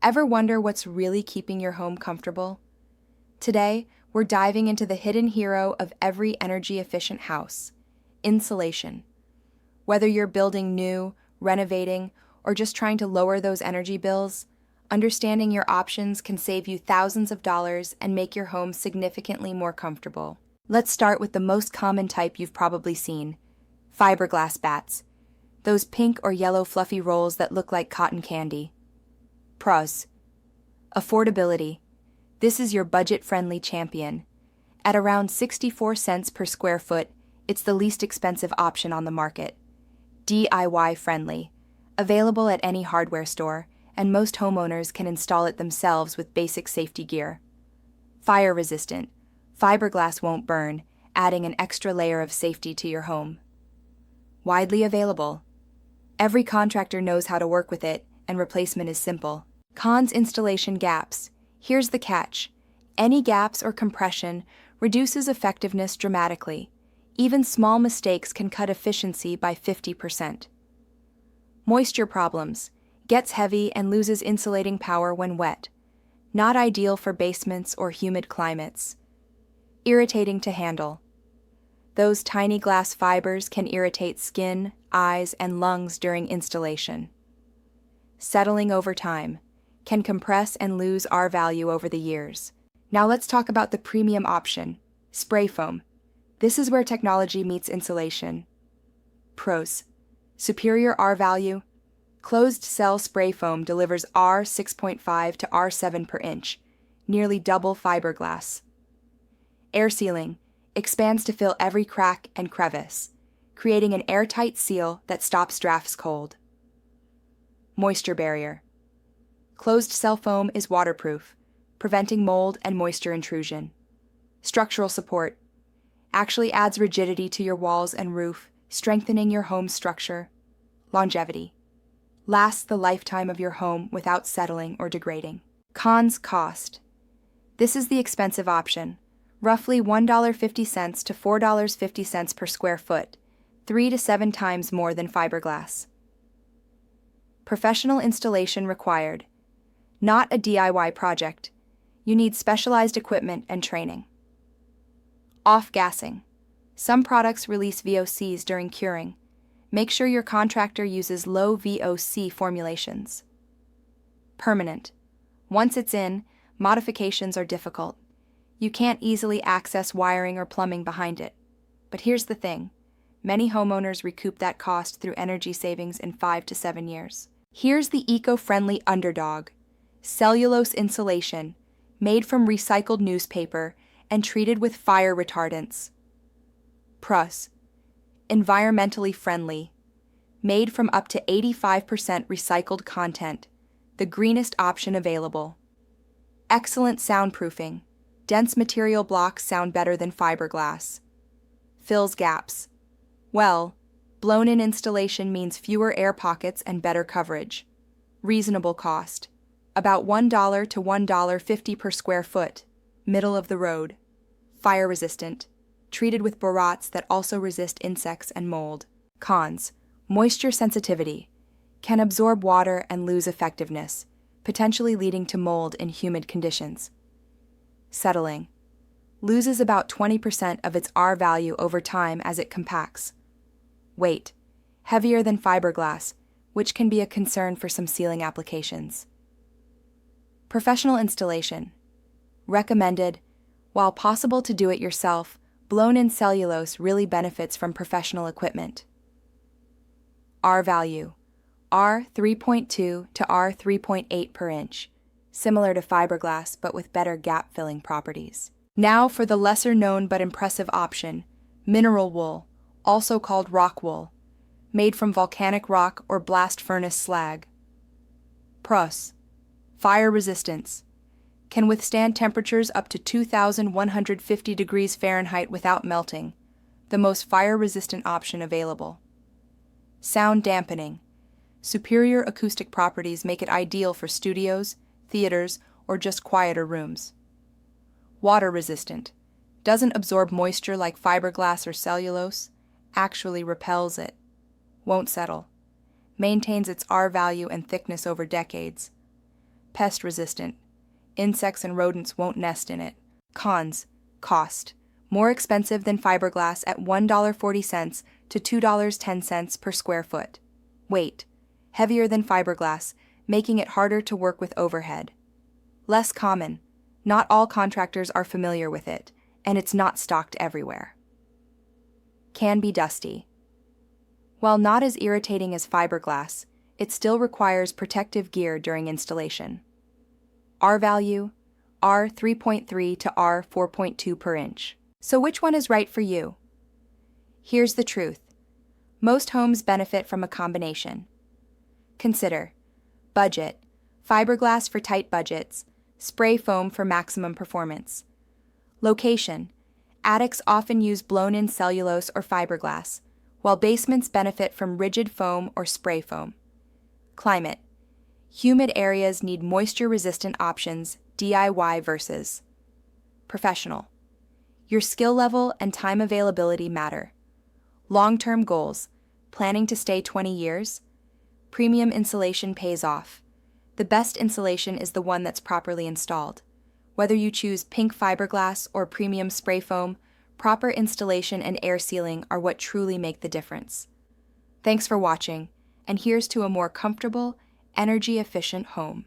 Ever wonder what's really keeping your home comfortable? Today, we're diving into the hidden hero of every energy-efficient house: insulation. Whether you're building new, renovating, or just trying to lower those energy bills, understanding your options can save you thousands of dollars and make your home significantly more comfortable. Let's start with the most common type you've probably seen: fiberglass bats. Those pink or yellow fluffy rolls that look like cotton candy. Pros: affordability. This is your budget-friendly champion. At around 64 cents per square foot, it's the least expensive option on the market. DIY friendly. Available at any hardware store, and most homeowners can install it themselves with basic safety gear. Fire resistant. Fiberglass won't burn, adding an extra layer of safety to your home. Widely available. Every contractor knows how to work with it, and replacement is simple. Cons: installation gaps. Here's the catch. Any gaps or compression reduces effectiveness dramatically. Even small mistakes can cut efficiency by 50%. Moisture problems. Gets heavy and loses insulating power when wet. Not ideal for basements or humid climates. Irritating to handle. Those tiny glass fibers can irritate skin, eyes, and lungs during installation. Settling over time. Can compress and lose R value over the years. Now let's talk about the premium option: spray foam. This is where technology meets insulation. Pros: superior R value. Closed cell spray foam delivers R 6.5 to R 7 per inch, nearly double fiberglass. Air sealing expands to fill every crack and crevice, creating an airtight seal that stops drafts cold. Moisture barrier. Closed cell foam is waterproof, preventing mold and moisture intrusion. Structural support actually adds rigidity to your walls and roof, strengthening your home's structure. Longevity lasts the lifetime of your home without settling or degrading. Cons: cost. This is the expensive option, roughly $1.50 to $4.50 per square foot, 3 to 7 times more than fiberglass. Professional installation required. Not a DIY project. You need specialized equipment and training. Off-gassing. Some products release VOCs during curing. Make sure your contractor uses low VOC formulations. Permanent. Once it's in, modifications are difficult. You can't easily access wiring or plumbing behind it. But here's the thing: many homeowners recoup that cost through energy savings in 5 to 7 years. Here's the eco-friendly underdog: cellulose insulation, made from recycled newspaper and treated with fire retardants. Pros: environmentally friendly, made from up to 85% recycled content, the greenest option available. Excellent soundproofing. Dense material blocks sound better than fiberglass. Fills gaps. Well, blown-in installation means fewer air pockets and better coverage. Reasonable cost. About $1 to $1.50 per square foot. Middle of the road. Fire resistant. Treated with borates that also resist insects and mold. Cons: moisture sensitivity. Can absorb water and lose effectiveness, potentially leading to mold in humid conditions. Settling. Loses about 20% of its R value over time as it compacts. Weight. Heavier than fiberglass, which can be a concern for some ceiling applications. Professional installation. Recommended. While possible to do it yourself, blown-in cellulose really benefits from professional equipment. R value. R 3.2 to R 3.8 per inch, similar to fiberglass but with better gap-filling properties. Now for the lesser-known but impressive option: mineral wool, also called rock wool, made from volcanic rock or blast furnace slag. Pros: fire resistance. Can withstand temperatures up to 2,150 degrees Fahrenheit without melting, the most fire-resistant option available. Sound dampening. Superior acoustic properties make it ideal for studios, theaters, or just quieter rooms. Water resistant. Doesn't absorb moisture like fiberglass or cellulose, actually repels it. Won't settle. Maintains its R value and thickness over decades. pest resistant. Insects and rodents won't nest in it. Cons: cost. More expensive than fiberglass at $1.40 to $2.10 per square foot. Weight: heavier than fiberglass, making it harder to work with overhead. Less common: not all contractors are familiar with it, and it's not stocked everywhere. Can be dusty. While not as irritating as fiberglass, it still requires protective gear during installation. R value: R 3.3 to R 4.2 per inch. So which one is right for you? Here's the truth. Most homes benefit from a combination. Consider: budget, fiberglass for tight budgets, spray foam for maximum performance. Location: attics often use blown-in cellulose or fiberglass, while basements benefit from rigid foam or spray foam. Climate: humid areas need moisture-resistant options, DIY versus professional. Your skill level and time availability matter. Long-term goals: planning to stay 20 years? Premium insulation pays off. The best insulation is the one that's properly installed. Whether you choose pink fiberglass or premium spray foam, proper installation and air sealing are what truly make the difference. Thanks for watching, and here's to a more comfortable, energy-efficient home.